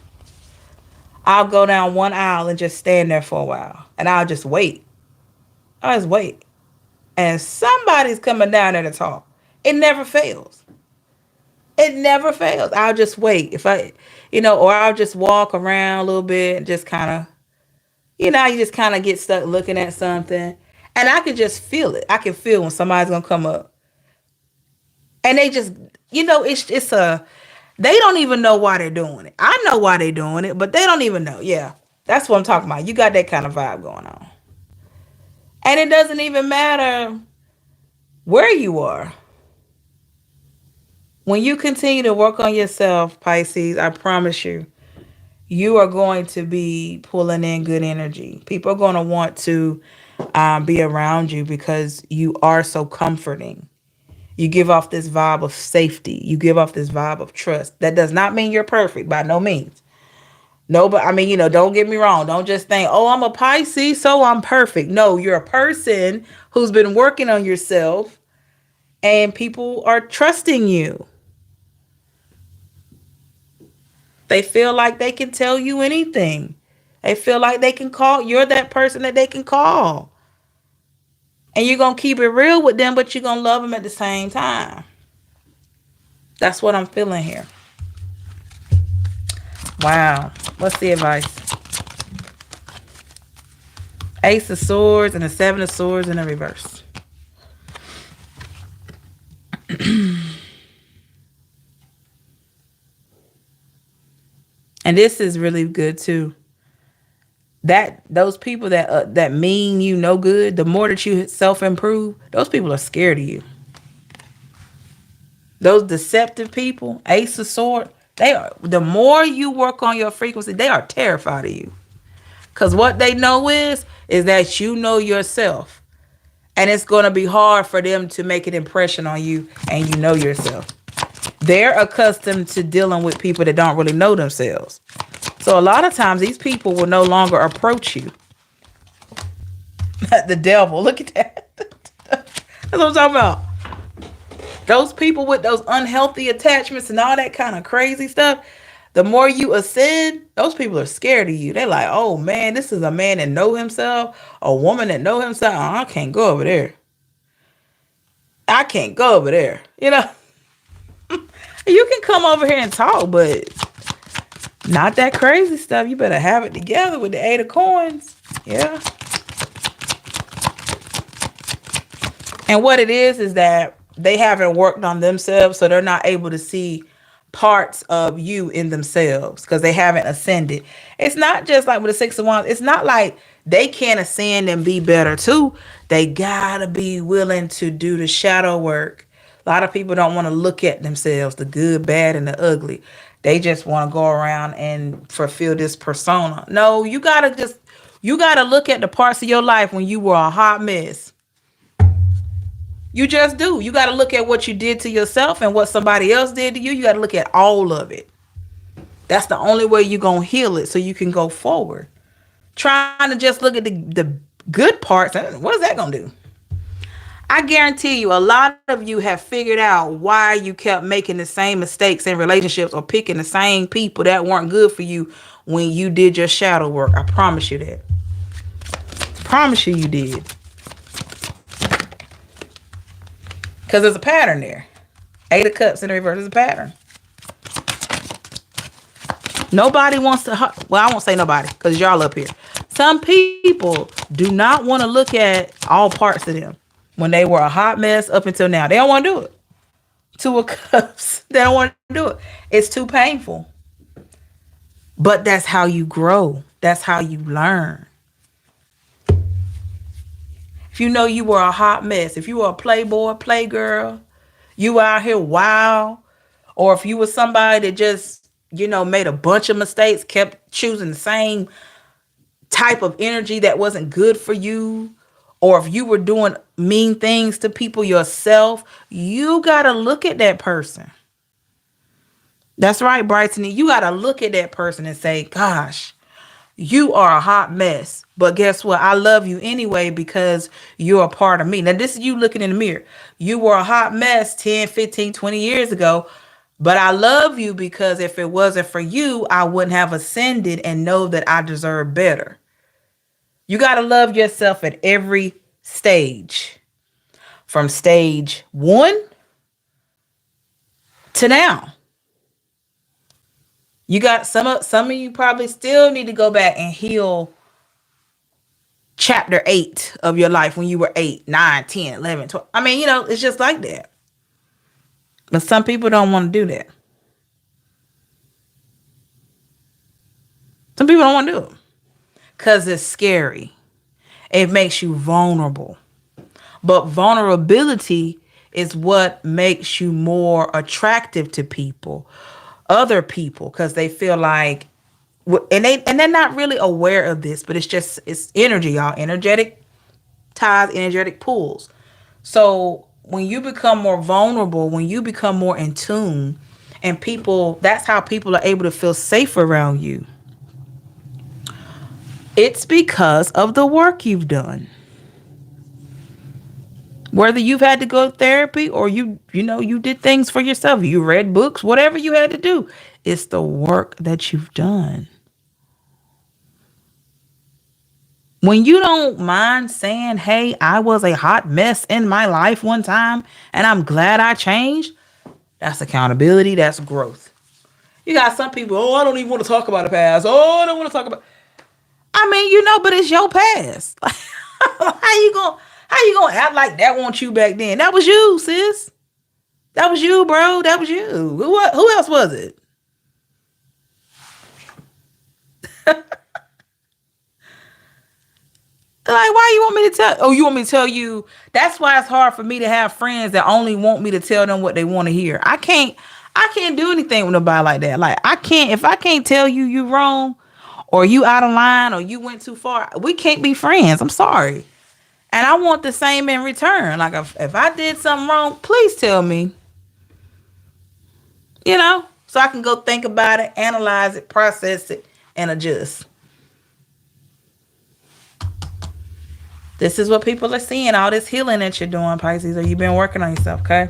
S1: I'll go down one aisle and just stand there for a while. And I'll just wait. I'll just wait. And somebody's coming down there to talk. It never fails. It never fails. I'll just wait. If I, or I'll just walk around a little bit and just kind of, you just kind of get stuck looking at something. And I can just feel it. I can feel when somebody's going to come up. And they just, they don't even know why they're doing it. I know why they're doing it, but they don't even know. Yeah, that's what I'm talking about. You got that kind of vibe going on. And it doesn't even matter where you are. When you continue to work on yourself, Pisces, I promise you, you are going to be pulling in good energy. People are going to want to be around you because you are so comforting. You give off this vibe of safety. You give off this vibe of trust. That does not mean you're perfect, by no means. No, but I mean, don't get me wrong. Don't just think, oh, I'm a Pisces, so I'm perfect. No, you're a person who's been working on yourself and people are trusting you. They feel like they can tell you anything. They feel like they can call. You're that person that they can call. And you're going to keep it real with them, but you're going to love them at the same time. That's what I'm feeling here. Wow. What's the advice? Ace of Swords and the Seven of Swords in the reverse. And this is really good too. Those people that mean you no good, the more that you self-improve, those people are scared of you. Those deceptive people, Ace of Swords, the more you work on your frequency, they are terrified of you. Because what they know is that you know yourself. And it's going to be hard for them to make an impression on you, and you know yourself. They're accustomed to dealing with people that don't really know themselves. So a lot of times these people will no longer approach you. The devil, look at that. That's what I'm talking about. Those people with those unhealthy attachments and all that kind of crazy stuff, the more you ascend, those people are scared of you. They're like, oh man, this is a man that know himself, a woman that know himself. Oh, I can't go over there. I can't go over there. You can come over here and talk, but not that crazy stuff. You better have it together with the Eight of Coins. Yeah. And what it is that they haven't worked on themselves, so they're not able to see parts of you in themselves because they haven't ascended. It's not just like with the Six of Wands. It's not like they can't ascend and be better too. They gotta be willing to do the shadow work. A lot of people don't want to look at themselves, the good, bad, and the ugly. They just want to go around and fulfill this persona. No, you gotta look at the parts of your life when you were a hot mess. You just do. You got to look at what you did to yourself and what somebody else did to you. You got to look at all of it. That's the only way you're going to heal it so you can go forward. Trying to just look at the good parts, what is that going to do? I guarantee you a lot of you have figured out why you kept making the same mistakes in relationships or picking the same people that weren't good for you when you did your shadow work. I promise you that. Promise you did. Because there's a pattern there. Eight of Cups in the reverse is a pattern. Nobody wants to, well, I won't say nobody because y'all up here. Some people do not want to look at all parts of them when they were a hot mess up until now. They don't want to do it. Two of Cups. They don't want to do it. It's too painful. But that's how you grow. That's how you learn. If you know you were a hot mess, if you were a playboy, playgirl, you were out here wild, or if you were somebody that just, made a bunch of mistakes, kept choosing the same type of energy that wasn't good for you, or if you were doing mean things to people yourself, you got to look at that person. That's right, Brighton. You got to look at that person and say, gosh, you are a hot mess. But guess what? I love you anyway because you're a part of me. Now, this is you looking in the mirror. You were a hot mess 10, 15, 20 years ago. But I love you because if it wasn't for you, I wouldn't have ascended and know that I deserve better. You got to love yourself at every stage, from stage one to now. You got some of you probably still need to go back and heal chapter 8 of your life when you were 8, 9, 10, 11, 12. I mean, it's just like that. But some people don't want to do that. Some people don't want to do it because it's scary. It makes you vulnerable. But vulnerability is what makes you more attractive to people, other people, because they feel like, they're not really aware of this, but it's energy, y'all. Energetic ties, energetic pulls. So when you become more vulnerable, when you become more in tune, and that's how people are able to feel safe around you. It's because of the work you've done. Whether you've had to go to therapy or you did things for yourself, you read books, whatever you had to do, it's the work that you've done. When you don't mind saying, hey, I was a hot mess in my life one time and I'm glad I changed, that's accountability, that's growth. You got some people, oh, I don't even want to talk about the past. Oh, I don't want to talk about. I mean, but it's your past. How you gonna act like that wasn't you back then? That was you, sis. That was you, bro. That was you. Who else was it? Like, why you want me to tell? Oh, you want me to tell you? That's why it's hard for me to have friends that only want me to tell them what they want to hear. I can't do anything with nobody like that. Like, if I can't tell you you wrong, or you out of line, or you went too far, we can't be friends. I'm sorry. And I want the same in return. Like, if I did something wrong, please tell me. So I can go think about it, analyze it, process it, and adjust. This is what people are seeing, all this healing that you're doing, Pisces, or you've been working on yourself, okay?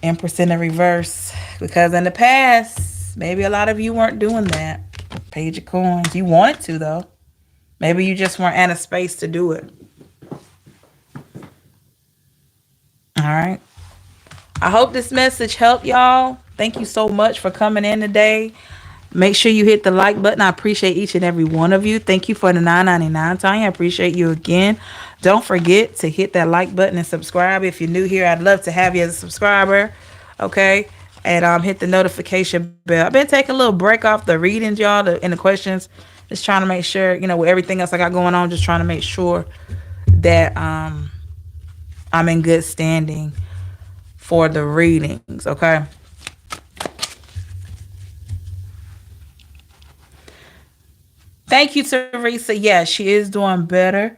S1: Empress in the reverse. Because in the past, maybe a lot of you weren't doing that. Page of Coins. You wanted to, though. Maybe you just weren't in a space to do it. All right. I hope this message helped y'all. Thank you so much for coming in today. Make sure you hit the like button. I appreciate each and every one of you. Thank you for the $9.99, Tanya. I appreciate you again. Don't forget to hit that like button and subscribe. If you're new here, I'd love to have you as a subscriber. Okay. And hit the notification bell. I've been taking a little break off the readings, y'all, and the questions. Just trying to make sure, with everything else I got going on, just trying to make sure that I'm in good standing for the readings. Okay. Thank you, Teresa. Yeah, she is doing better.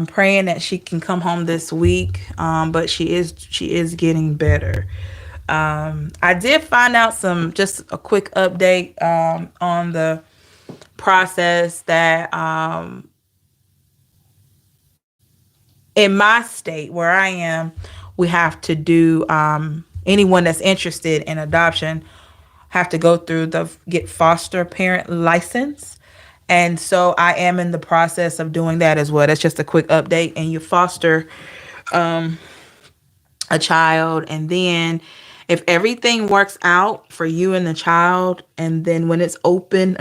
S1: Praying that she can come home this week. But she is getting better. I did find out just a quick update on the process that in my state where I am, we have to do anyone that's interested in adoption have to go through get foster parent license. And so I am in the process of doing that as well. That's just a quick update. And you foster a child, and then if everything works out for you and the child, and then when it's open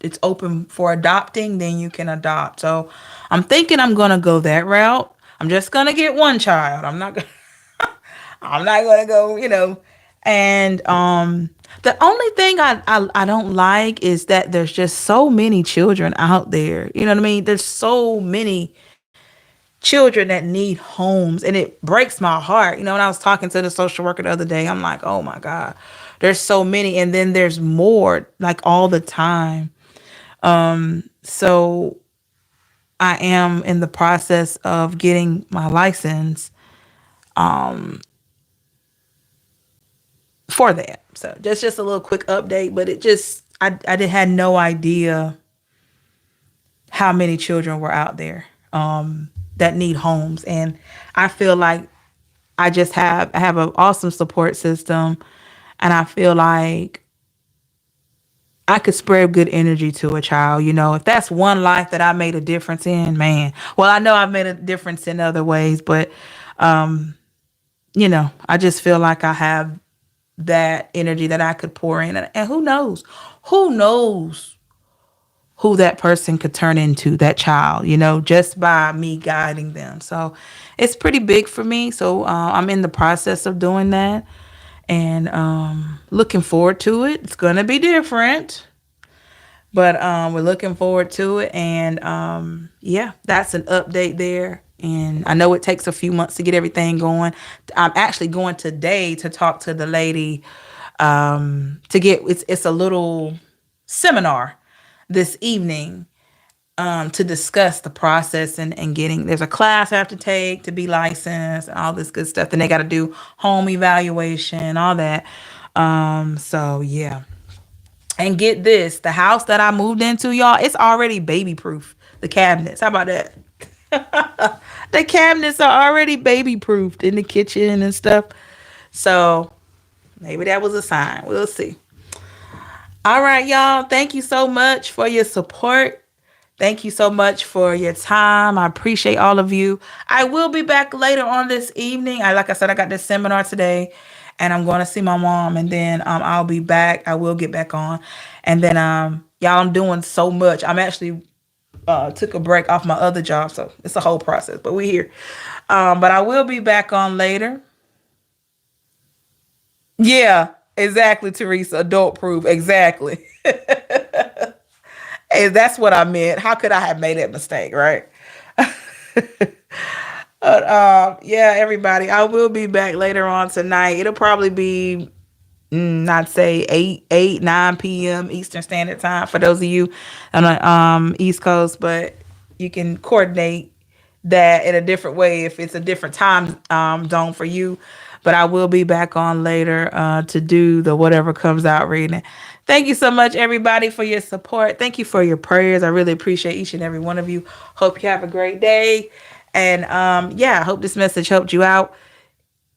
S1: it's open for adopting, then you can adopt. So I'm thinking I'm gonna go that route. I'm just gonna get one child. I'm not gonna go, and the only thing I don't like is that there's just so many children out there. You know what I mean? There's so many children that need homes, and it breaks my heart. When I was talking to the social worker the other day, I'm like, oh my God, there's so many. And then there's more, like, all the time. So I am in the process of getting my license for that. So just a little quick update, but I had no idea how many children were out there that need homes. And I feel like I have an awesome support system, and I feel like I could spread good energy to a child. You know, if that's one life that I made a difference in, man. Well, I know I've made a difference in other ways, but you know, I just feel like I have that energy that I could pour in, and who knows, who knows who that person could turn into, that child, you know, just by me guiding them. So it's pretty big for me. So I'm in the process of doing that, and looking forward to it. It's going to be different, but we're looking forward to it. And yeah, that's an update there. And I know it takes a few months to get everything going. I'm actually going today to talk to the lady to get it's a little seminar this evening to discuss the process, and getting, there's a class I have to take to be licensed and all this good stuff. Then they got to do home evaluation, all that. So yeah. And get this, the house that I moved into, y'all, it's already baby proof. The cabinets. How about that? The cabinets are already baby proofed in the kitchen and stuff. So maybe that was a sign. We'll see. All right, y'all. Thank you so much for your support. Thank you so much for your time. I appreciate all of you. I will be back later on this evening. Like I said, I got this seminar today, and I'm going to see my mom, and then I'll be back. I will get back on. And then y'all, I'm doing so much. I'm actually took a break off my other job, so it's a whole process, but we're here. But I will be back on later. Yeah, exactly, Teresa. Adult proof. Exactly. Hey, that's what I meant. How could I have made that mistake, right? But yeah, everybody, I will be back later on tonight. It'll probably be, I'd say 9 p.m. Eastern Standard Time for those of you on the East Coast, but you can coordinate that in a different way if it's a different time zone for you. But I will be back on later to do the whatever comes out reading. Thank you so much, everybody, for your support. Thank you for your prayers. I really appreciate each and every one of you. Hope you have a great day. And yeah, I hope this message helped you out.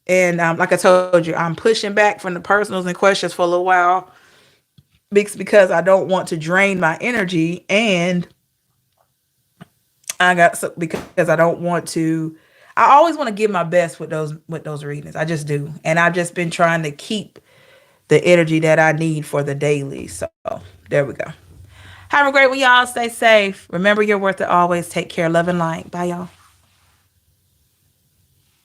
S1: And like I told you, I'm pushing back from the personals and questions for a little while because I don't want to drain my energy, and because I don't want to. I always want to give my best with those readings. I just do, and I've just been trying to keep the energy that I need for the daily. So there we go. Have a great one, y'all. Stay safe. Remember, you're worth it always. Take care. Love and light. Bye, y'all.